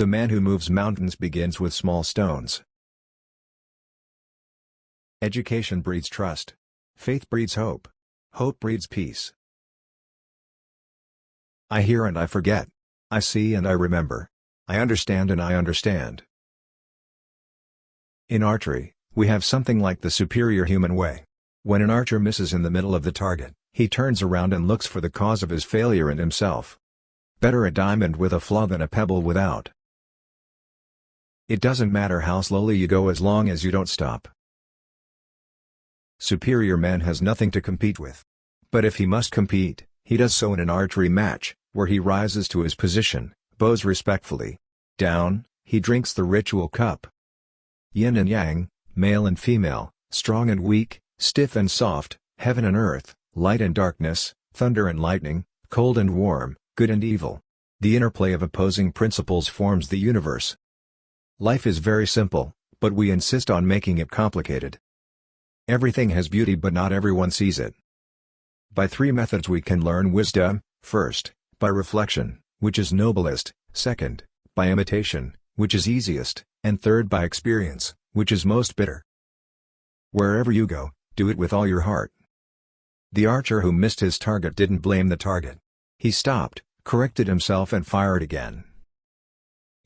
The man who moves mountains begins with small stones. Education breeds trust. Faith breeds hope. Hope breeds peace. I hear and I forget. I see and I remember. I understand and I understand. In archery, we have something like the superior human way. When an archer misses in the middle of the target, he turns around and looks for the cause of his failure and himself. Better a diamond with a flaw than a pebble without. It doesn't matter how slowly you go as long as you don't stop. Superior man has nothing to compete with. But if he must compete, he does so in an archery match, where he rises to his position, bows respectfully. Down, he drinks the ritual cup. Yin and yang, male and female, strong and weak, stiff and soft, heaven and earth, light and darkness, thunder and lightning, cold and warm, good and evil. The interplay of opposing principles forms the universe. Life is very simple, but we insist on making it complicated. Everything has beauty but not everyone sees it. By three methods we can learn wisdom: first, by reflection, which is noblest; second, by imitation, which is easiest; and third by experience, which is most bitter. Wherever you go, do it with all your heart. The archer who missed his target didn't blame the target. He stopped, corrected himself and fired again.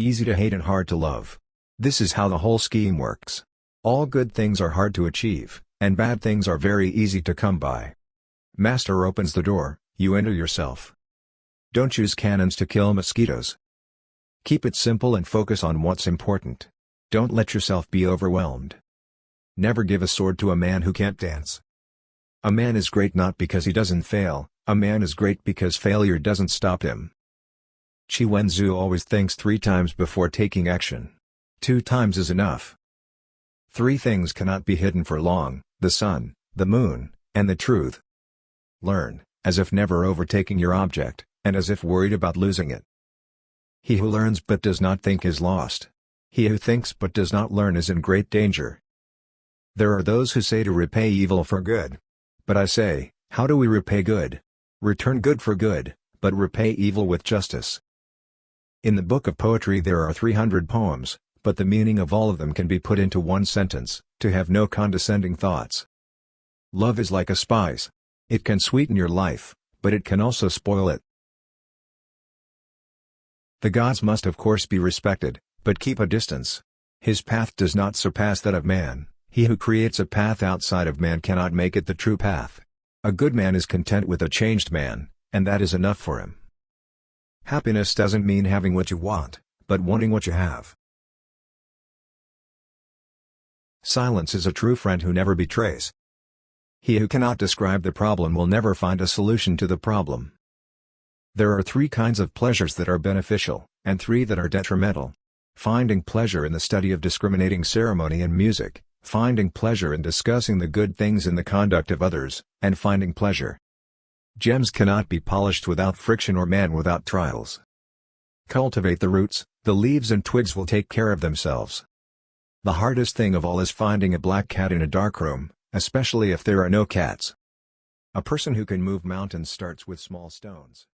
Easy to hate and hard to love. This is how the whole scheme works. All good things are hard to achieve, and bad things are very easy to come by. Master opens the door, you enter yourself. Don't use cannons to kill mosquitoes. Keep it simple and focus on what's important. Don't let yourself be overwhelmed. Never give a sword to a man who can't dance. A man is great not because he doesn't fail, a man is great because failure doesn't stop him. Chi Wenzu always thinks 3 times before taking action. 2 times is enough. 3 things cannot be hidden for long: the sun, the moon, and the truth. Learn, as if never overtaking your object, and as if worried about losing it. He who learns but does not think is lost. He who thinks but does not learn is in great danger. There are those who say to repay evil for good. But I say, how do we repay good? Return good for good, but repay evil with justice. In the book of poetry there are 300 poems, but the meaning of all of them can be put into one sentence: to have no condescending thoughts. Love is like a spice. It can sweeten your life, but it can also spoil it. The gods must of course be respected, but keep a distance. His path does not surpass that of man. He who creates a path outside of man cannot make it the true path. A good man is content with a changed man, and that is enough for him. Happiness doesn't mean having what you want, but wanting what you have. Silence is a true friend who never betrays. He who cannot describe the problem will never find a solution to the problem. There are 3 kinds of pleasures that are beneficial, and 3 that are detrimental. Finding pleasure in the study of discriminating ceremony and music, finding pleasure in discussing the good things in the conduct of others, and finding pleasure. Gems cannot be polished without friction or man without trials. Cultivate the roots, the leaves and twigs will take care of themselves. The hardest thing of all is finding a black cat in a dark room, especially if there are no cats. A person who can move mountains starts with small stones.